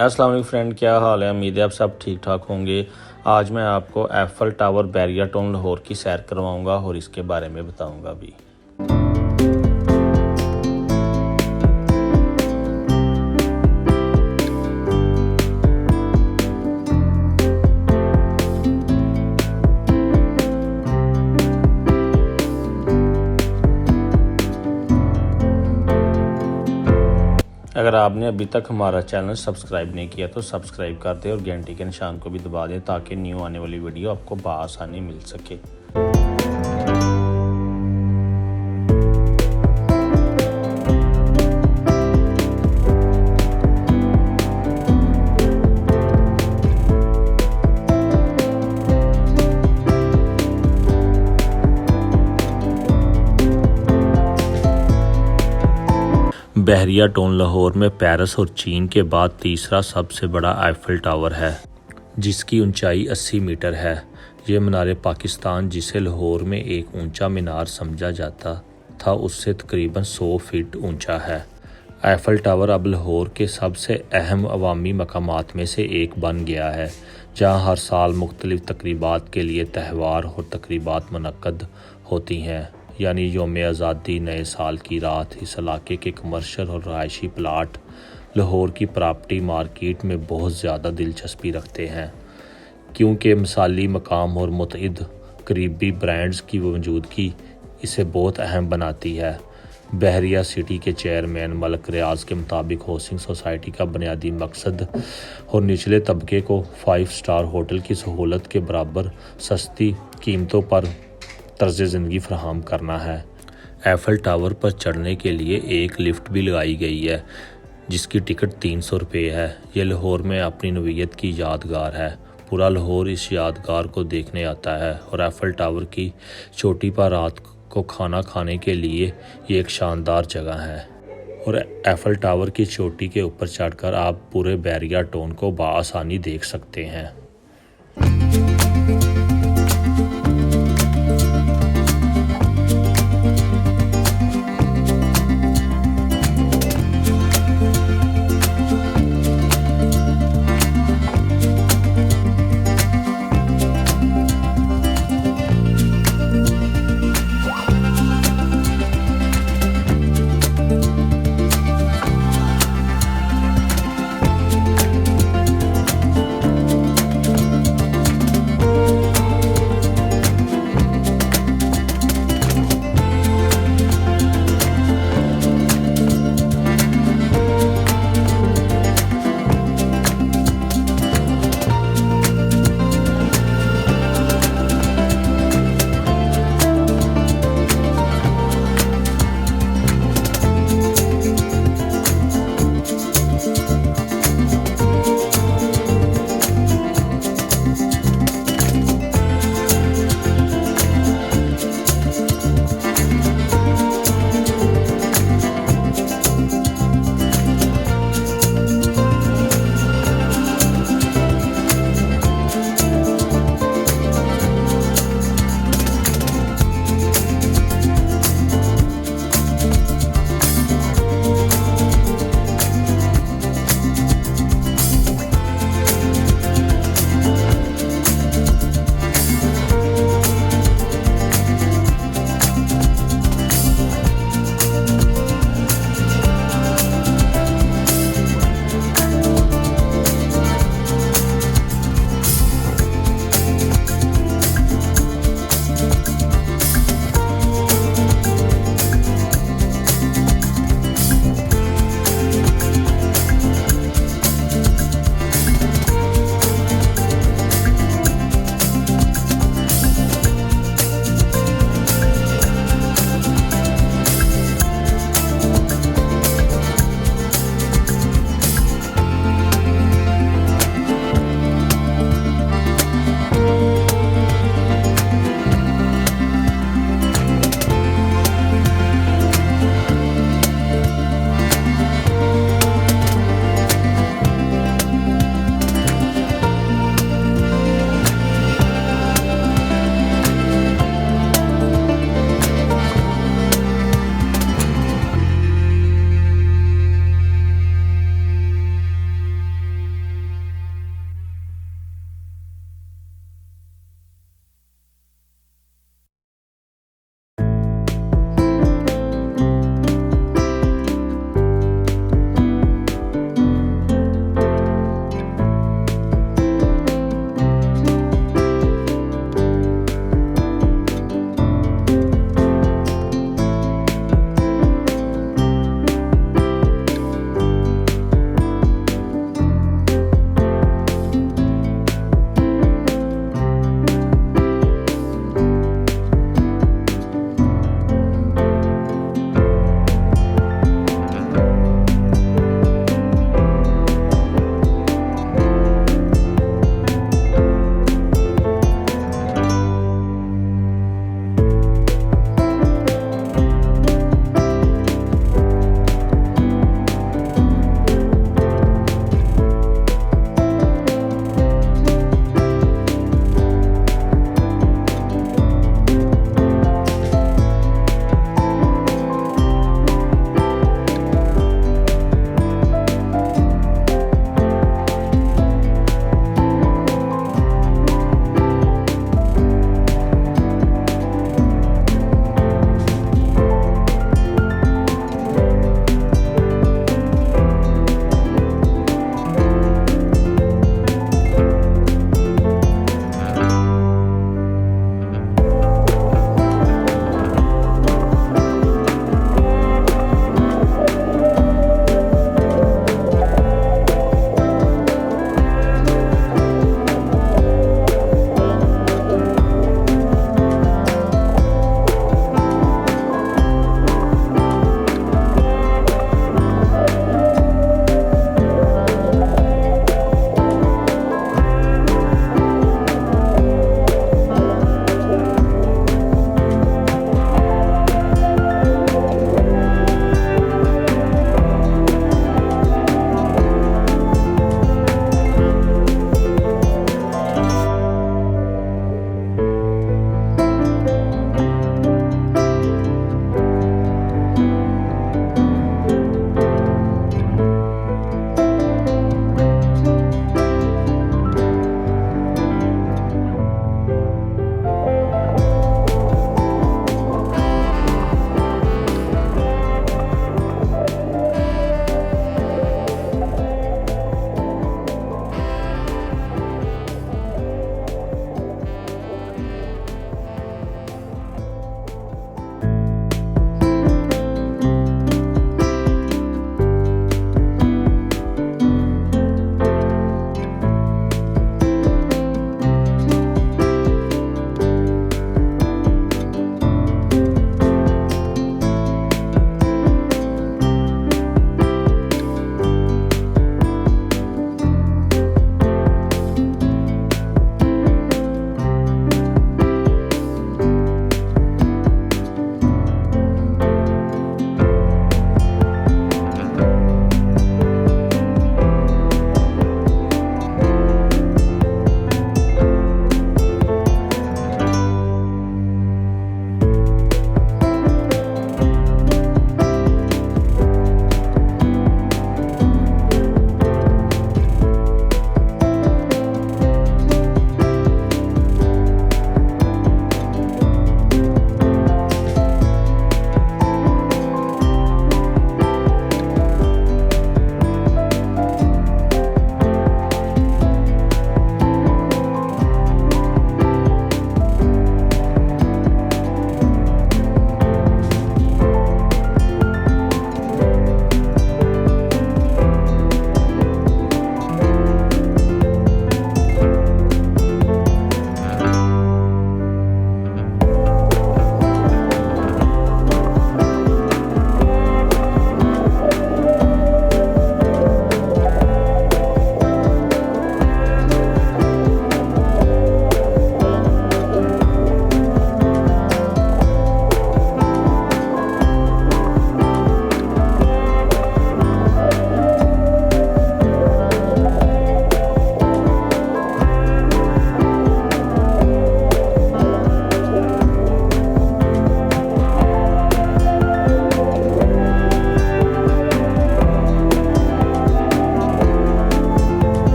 अस्सलाम वालेकुम फ्रेंड, क्या हाल है। उम्मीद है आप सब ठीक ठाक होंगे। आज मैं आपको Eiffel Tower Bahria Town Lahore की सैर करवाऊंगा और इसके बारे में बताऊंगा भी। अगर आपने अभी तक हमारा चैनल सब्सक्राइब नहीं किया तो सब्सक्राइब कर दें और घंटी के निशान को भी दबा दें ताकि न्यू आने वाली वीडियो आपको बआसानी मिल सके। बैरिया टाउन लाहौर में पेरिस और चीन के बाद तीसरा सबसे बड़ा आईफल टावर है, जिसकी ऊंचाई 80 मीटर है। ये मीनार पाकिस्तान, जिसे लाहौर में एक ऊंचा मीनार समझा जाता था, उससे तकरीबन 100 फीट ऊंचा है। आईफल टावर अब लाहौर के सबसे अहम अवामी मकामात में से एक बन गया है, जहाँ हर साल मुख्तलिफ तकरीबात के लिए त्यौहार और तकरीबात मुनक्कद होती हैं, यानी यौम आज़ादी, नए साल की रात। इस इलाके के कमर्शियल और रहायशी प्लाट लाहौर की प्रॉपर्टी मार्केट में बहुत ज़्यादा दिलचस्पी रखते हैं, क्योंकि मिसाली मकाम और मुतअद्दिद करीबी ब्रांड्स की मौजूदगी इसे बहुत अहम बनाती है। बहरिया सिटी के चेयरमैन मलिक रियाज के मुताबिक हाउसिंग सोसाइटी का बुनियादी मकसद और निचले तबके को 5 स्टार होटल की सहूलत के बराबर सस्ती कीमतों पर तर्ज ज़िंदगी फराहम करना है। एफल टावर पर चढ़ने के लिए एक लिफ्ट भी लगाई गई है, जिसकी टिकट 300 रुपये है। यह लाहौर में अपनी नवीयत की यादगार है। पूरा लाहौर इस यादगार को देखने आता है और एफल टावर की चोटी पर रात को खाना खाने के लिए ये एक शानदार जगह है। और एफल टावर की चोटी के ऊपर चढ़कर आप पूरे बैरिया टाउन को बआसानी देख सकते हैं।